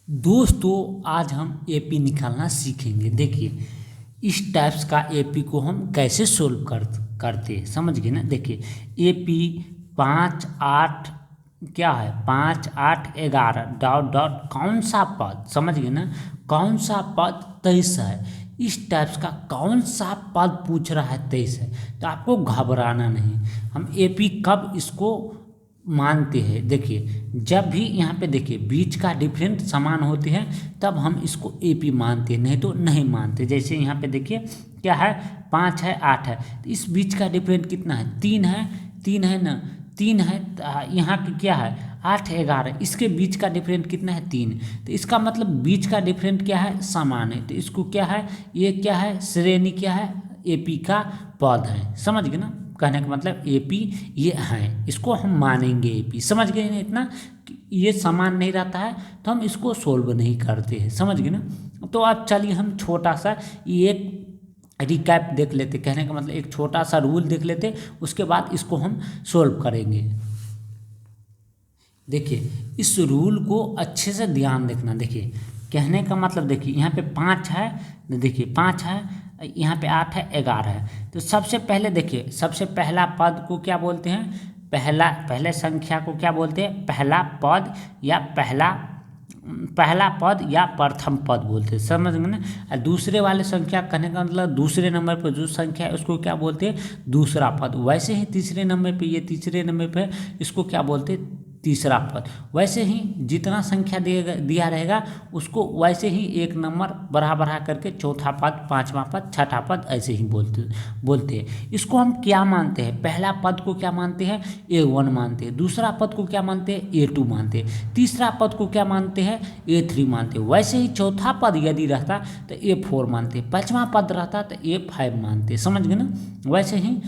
दोस्तों आज हम एपी निकालना सीखेंगे। देखिए इस टाइप्स का एपी को हम कैसे सोल्व करते हैं, समझ गए ना। देखिए एपी 5 8 क्या है, 5 8 11 डॉट डॉट कौन सा पद, समझ गए ना, कौन सा पद 23 है। इस टाइप्स का कौन सा पद पूछ रहा है 23 है, तो आपको घबराना नहीं। हम एपी कब इसको मानते हैं, देखिए जब भी यहाँ पे देखिए बीच का डिफरेंट समान होते हैं तब हम इसको एपी मानते हैं, नहीं तो नहीं मानते। जैसे यहाँ पे देखिए क्या है, 5 है 8 है, तो इस बीच का डिफरेंट कितना है, 3 है, 3 है ना, 3 है। यहाँ पे क्या है 8 11, इसके बीच का डिफरेंट कितना है 3, तो इसका मतलब बीच का डिफरेंट क्या है, समान है। तो इसको क्या है, ये क्या है, श्रेणी क्या है, एपी का पद है, समझ गए ना। कहने का मतलब एपी ये है, इसको हम मानेंगे एपी, समझ गए ना। इतना ये समान नहीं रहता है तो हम इसको सोल्व नहीं करते हैं, समझ गए ना। तो अब चलिए हम छोटा सा एक रिकैप देख लेते, कहने का मतलब एक छोटा सा रूल देख लेते, उसके बाद इसको हम सोल्व करेंगे। देखिए इस रूल को अच्छे से ध्यान देखना। देखिए कहने का मतलब देखिए यहाँ पे 5 है, देखिए 5 है, यहाँ पे 8 है, 11 है। तो सबसे पहले देखिए सबसे पहला पद को क्या बोलते हैं, पहले संख्या को क्या बोलते हैं, पहला पद या पहला पद या प्रथम पद बोलते हैं, समझ गए ना। और दूसरे वाले संख्या कहने का मतलब दूसरे नंबर पर जो संख्या है उसको क्या बोलते हैं, दूसरा पद। वैसे ही तीसरे नंबर पे, ये तीसरे नंबर पे इसको क्या बोलते हैं, तीसरा पद। वैसे ही जितना संख्या दिया रहेगा उसको वैसे ही एक नंबर बढ़ा करके चौथा पद, पांचवा पद, छठा पद ऐसे ही बोलते हैं। इसको हम क्या मानते हैं, पहला पद को क्या मानते हैं, A1 मानते हैं। दूसरा पद को क्या मानते हैं, A2 मानते हैं। तीसरा पद को क्या मानते हैं, A3 मानते हैं। वैसे ही चौथा पद यदि रहता तो A4 मानते हैं। पांचवा पद रहता तो A5 मानते हैं, समझ गए ना। वैसे ही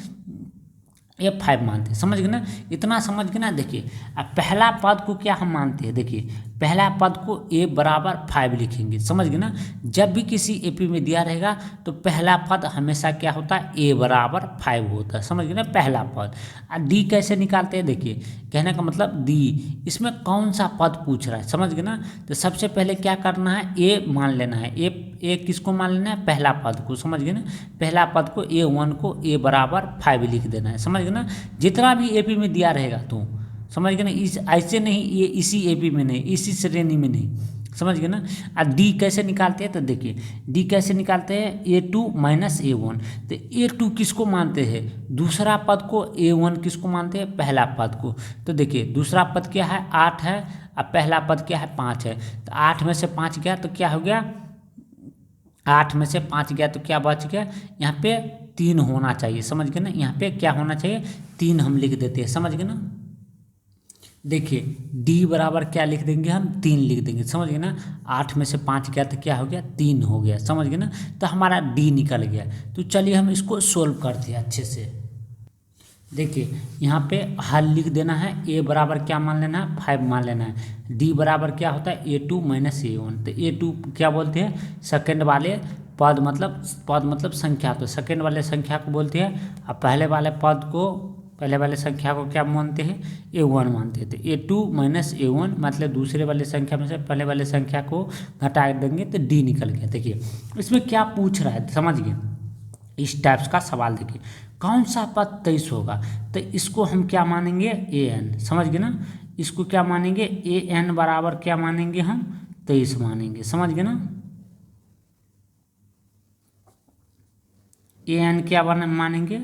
A5 मानते हैं, समझ गए ना। इतना समझ गए ना। देखिए अब पहला पद को क्या हम मानते हैं, देखिए पहला पद को A बराबर 5 लिखेंगे, समझ गए ना। जब भी किसी एपी में दिया रहेगा तो पहला पद हमेशा क्या होता है, A बराबर 5 होता है, समझ गए ना, पहला पद। डी कैसे निकालते हैं, देखिए कहने का मतलब डी, इसमें कौन सा पद पूछ रहा है, समझ गए ना। तो सबसे पहले क्या करना है, A मान लेना है। ए किसको मान लेना है, पहला पद को, समझ गए ना। पहला पद को A1 को A बराबर 5 लिख देना है, समझ गए ना। जितना भी एपी में दिया रहेगा तो समझ गए ना, इस ऐसे नहीं, ये इसी एपी में नहीं, इसी श्रेणी में नहीं, समझ गए ना। और डी कैसे निकालते हैं, तो देखिए डी कैसे निकालते हैं, A2 माइनस A1। तो A2 किसको मानते हैं, दूसरा पद को, A1 किसको मानते हैं, पहला पद को। तो देखिए दूसरा पद क्या है, 8 है, और पहला पद क्या है, 5 है। तो 8 में से 5 गया तो क्या हो गया, 8 में से 5 गया तो क्या बच गया, यहाँ पे 3 होना चाहिए, समझ गए ना। यहाँ पे क्या होना चाहिए, 3 हम लिख देते हैं, समझ गए ना। देखिए डी बराबर क्या लिख देंगे हम, 3 लिख देंगे, समझ गए ना। 8 में से 5 गया तो क्या हो गया, 3 हो गया, समझ गए ना। तो हमारा डी निकल गया। तो चलिए हम इसको सोल्व करते हैं अच्छे से। देखिए यहाँ पे हल लिख देना है, A बराबर क्या मान लेना है, 5 मान लेना है। D बराबर क्या होता है, A2 माइनस A1। तो A2 क्या बोलते हैं, सेकंड वाले पद मतलब संख्या, तो सेकंड वाले संख्या को बोलते हैं। और पहले वाले संख्या को क्या मानते हैं, A1 मानते हैं। तो A2 माइनस A1 मतलब दूसरे वाले संख्या में से पहले वाले संख्या को घटा देंगे तो D निकल गया। देखिए इसमें क्या पूछ रहा है, समझ गए। इस टाइप्स का सवाल देखिए, कौन सा पद 23 होगा, तो इसको हम क्या मानेंगे, AN, समझ गए ना। इसको क्या मानेंगे, AN बराबर क्या मानेंगे हम, 23 मानेंगे, समझ गए ना। AN क्या मानेंगे,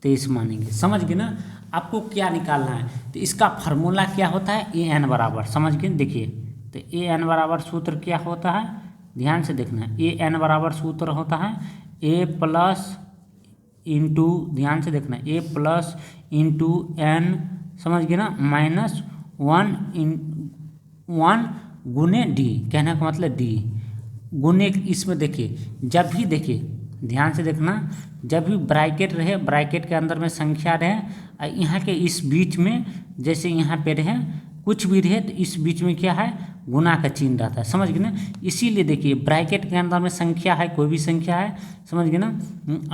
23 मानेंगे, समझ गए ना। आपको क्या निकालना है, तो इसका फार्मूला क्या होता है, AN बराबर, समझ गए। देखिए तो AN बराबर सूत्र क्या होता है, ध्यान से देखना है। AN बराबर सूत्र होता है A प्लस इंटू, ध्यान से देखना, A प्लस इंटू N, समझ गए ना, माइनस 1 गुने D, कहने का मतलब D गुने। इसमें देखिए जब भी, देखिए ध्यान से देखना, जब भी ब्रैकेट रहे, ब्रैकेट के अंदर में संख्या रहे, यहाँ के इस बीच में जैसे यहाँ पे रहे कुछ भी रहे तो इस बीच में क्या है, गुना का चिन्ह रहता है, समझ गए ना। इसीलिए देखिए ब्रैकेट के अंदर में संख्या है, कोई भी संख्या है, समझ गए ना,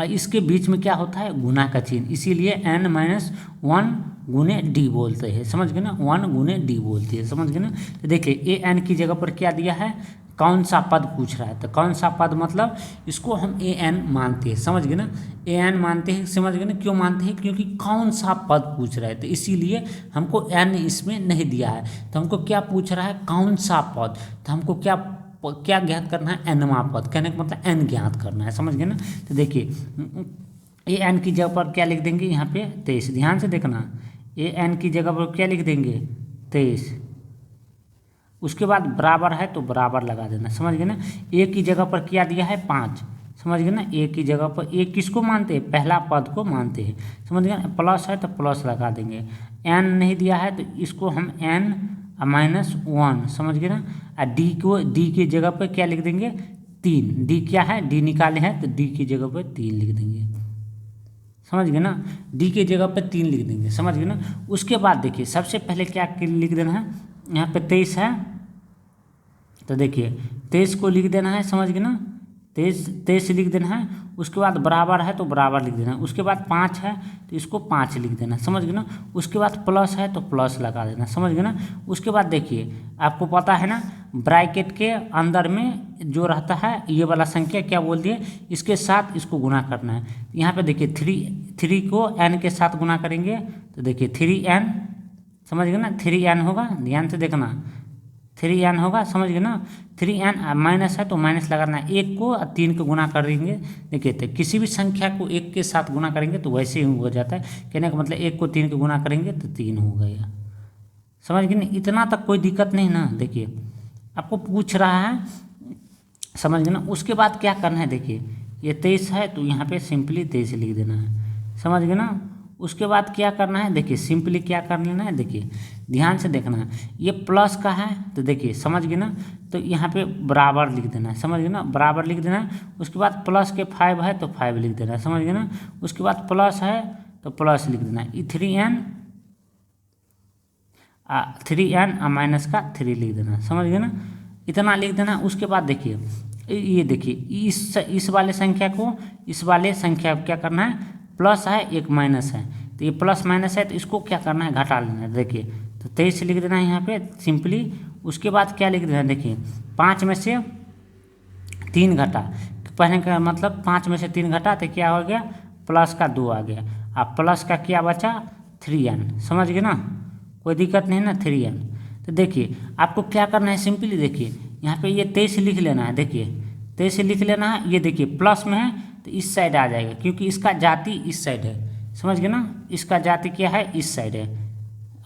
इसके बीच में क्या होता है, गुना का चिन्ह। इसीलिए N माइनस 1 गुने डी बोलते हैं, समझ गए ना, 1 गुने डी बोलती है, समझ गए ना। तो देखिए ए एन की जगह पर क्या दिया है, कौन सा पद पूछ रहा है, तो कौन सा पद मतलब इसको हम ए एन मानते हैं, समझ गए ना, ए एन मानते हैं, समझ गए ना, क्यों मानते हैं, क्योंकि कौन सा पद पूछ रहा है, तो इसीलिए हमको एन इसमें नहीं दिया है, तो हमको क्या पूछ रहा है, कौन सा पद, तो हमको क्या ज्ञात करना है, एनवा पद, कहने का मतलब एन ज्ञात करना है, समझ गए ना। तो देखिए ए एन की जगह पर क्या लिख देंगे, यहाँ पे 23, ध्यान से देखना, ए एन की जगह पर क्या लिख देंगे 23, उसके बाद बराबर है तो बराबर लगा देना, समझ गए ना। ए की जगह पर क्या दिया है 5, समझ गए ना, ए की जगह पर ए किसको मानते हैं, पहला पद को मानते हैं, समझ गए ना, प्लस है तो प्लस लगा देंगे, एन नहीं दिया है तो इसको हम एन -1, समझ गए ना, और डी की जगह पर क्या लिख देंगे 3, डी क्या है, डी निकाले हैं तो डी की जगह पर 3 लिख देंगे, समझ गए ना, डी की जगह पर 3 लिख देंगे, समझ गए ना। उसके बाद देखिए सबसे पहले क्या लिख देना है, यहाँ पे 23 है तो देखिए 23 को लिख देना है, समझ गए ना, 23 लिख देना है, उसके बाद बराबर है तो बराबर लिख देना है, उसके बाद 5 है तो इसको 5 लिख देना, समझ गए ना, उसके बाद प्लस है तो प्लस लगा देना, समझ गए ना। उसके बाद देखिए आपको पता है ना, ब्रैकेट के अंदर में जो रहता है ये वाला संख्या क्या बोल दिए, इसके साथ इसको गुना करना है, यहाँ पे देखिए 3 को n के साथ गुना करेंगे तो देखिए 3n, समझ गए ना, 3n होगा, ध्यान से देखना 3n होगा, समझ गए ना, 3n माइनस है तो माइनस लगाना है, 1 को 3 को गुना करेंगे, देखिए तो किसी भी संख्या को 1 के साथ गुना करेंगे तो वैसे ही हो जाता है, कहने का मतलब 1 को 3 को गुना करेंगे तो 3 हो गया, समझ गए ना, इतना तक कोई दिक्कत नहीं ना। देखिए आपको पूछ रहा है, समझ गए ना। उसके बाद क्या करना है, देखिए ये 23 है तो यहाँ पे सिंपली 23 लिख देना है, समझ गए ना। उसके बाद क्या करना है, देखिए सिंपली क्या कर लेना है, देखिए ध्यान से देखना है, ये प्लस का है तो देखिए समझ गए ना, तो यहाँ पे बराबर लिख देना है, समझ गए ना, बराबर लिख देना है। उसके बाद प्लस के 5 है तो 5 लिख देना है, समझ गए ना। उसके बाद प्लस है तो प्लस लिख देना है, 3n माइनस का 3 लिख देना है, समझ गए ना, इतना लिख देना। उसके बाद देखिए ये देखिए इस वाले संख्या को इस वाले संख्या को क्या करना है, प्लस है एक माइनस है, तो ये प्लस माइनस है तो इसको क्या करना है, घटा लेना है, देखिए तो 23 लिख देना है यहाँ पे सिंपली। उसके बाद क्या लिख देना है, देखिए 5 में से 3 घटा, पहले का मतलब 5 में से 3 घटा तो क्या हो गया, प्लस का 2 आ गया, अब प्लस का क्या बचा 3n, समझ गए ना, कोई दिक्कत नहीं ना 3n। तो देखिए आपको क्या करना है, सिंपली देखिए यहाँ पे ये 23 लिख लेना है, देखिए 23 लिख लेना है, ये देखिए प्लस में है तो इस साइड आ जाएगा क्योंकि इसका जाति इस साइड है, समझ गए ना, इसका जाति क्या है, इस साइड है,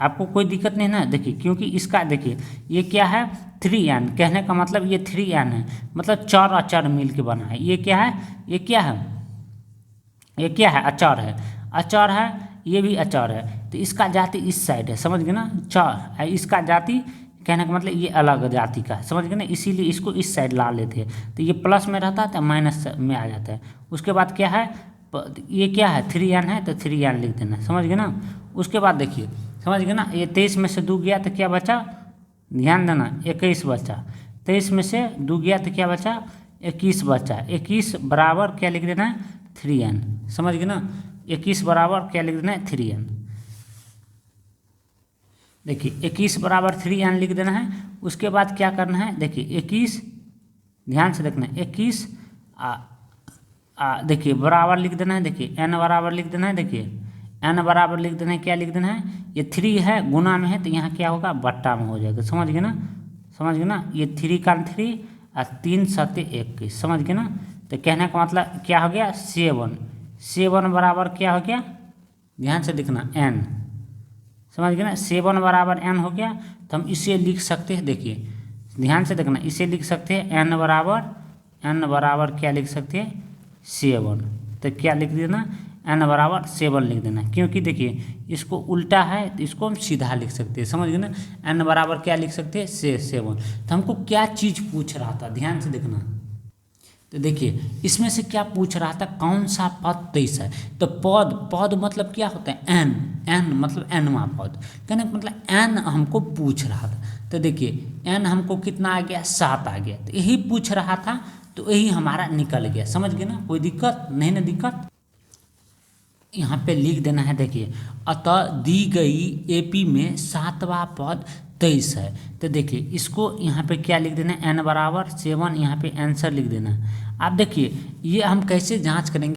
आपको कोई दिक्कत नहीं ना। देखिए क्योंकि इसका देखिए ये क्या है 3n, कहने का मतलब ये 3n है, मतलब 4 अचर मिल के बना है, ये क्या है, ये क्या है, ये क्या है, अचर है, अचर है, ये भी अचर है, तो इसका जाति इस साइड है, समझ गए ना, 4 इसका जाति, कहने का मतलब ये अलग जाति का है, समझ गए ना, इसीलिए इसको इस साइड ला लेते हैं, तो ये प्लस में रहता है तो माइनस में आ जाता है। उसके बाद क्या है, ये क्या है 3n है तो 3n लिख देना, समझ गए ना। उसके बाद देखिए समझ गए ना, ये 23 में से 2 गया तो क्या बचा, ध्यान देना 21 बचा, 23 में से 2 गया तो क्या बचा 21 बचा, 21 बराबर क्या लिख देना है 3n, समझ गए ना, 21 बराबर क्या लिख देना है 3n, देखिए 21 बराबर 3n लिख देना है। उसके बाद क्या करना है, देखिए 21, ध्यान से देखना 21 देखिए बराबर लिख देना है, देखिए n बराबर लिख देना है, देखिए n बराबर लिख देना है, क्या लिख देना है, ये 3 है गुना में है तो यहाँ क्या होगा बट्टा में हो जाएगा, समझ गए ना, समझ गए ना, ये 3 का 3 और 3 7 21, समझ गए ना। तो कहने का मतलब क्या हो गया 7 बराबर क्या हो गया, ध्यान से देखना n, समझ गए ना, 7 बराबर n हो गया, तो हम इसे लिख सकते हैं, देखिए ध्यान से देखना, इसे लिख सकते हैं n बराबर क्या लिख सकते हैं 7, तो क्या लिख देना n बराबर 7 लिख देना, क्योंकि देखिए इसको उल्टा है तो इसको हम सीधा लिख सकते हैं, समझ गए ना, n बराबर क्या लिख सकते हैं 7। तो हमको क्या चीज़ पूछ रहा था, ध्यान से देखना, तो देखिए इसमें से क्या पूछ रहा था, कौन सा पद 23 है, तो पद मतलब क्या होता है n मतलब nवां पद, कहने का मतलब n हमको पूछ रहा था, तो देखिए n हमको कितना आ गया 7 आ गया, तो यही पूछ रहा था तो यही हमारा निकल गया, समझ गए ना, कोई दिक्कत नहीं ना, दिक्कत यहाँ पे लिख देना है। देखिए अतः दी गई एपी में 7वां पद 23 है। तो देखिए इसको यहाँ पे क्या लिख देना है, n = 7, यहाँ पे आंसर लिख देना है। अब देखिए ये हम कैसे जांच करेंगे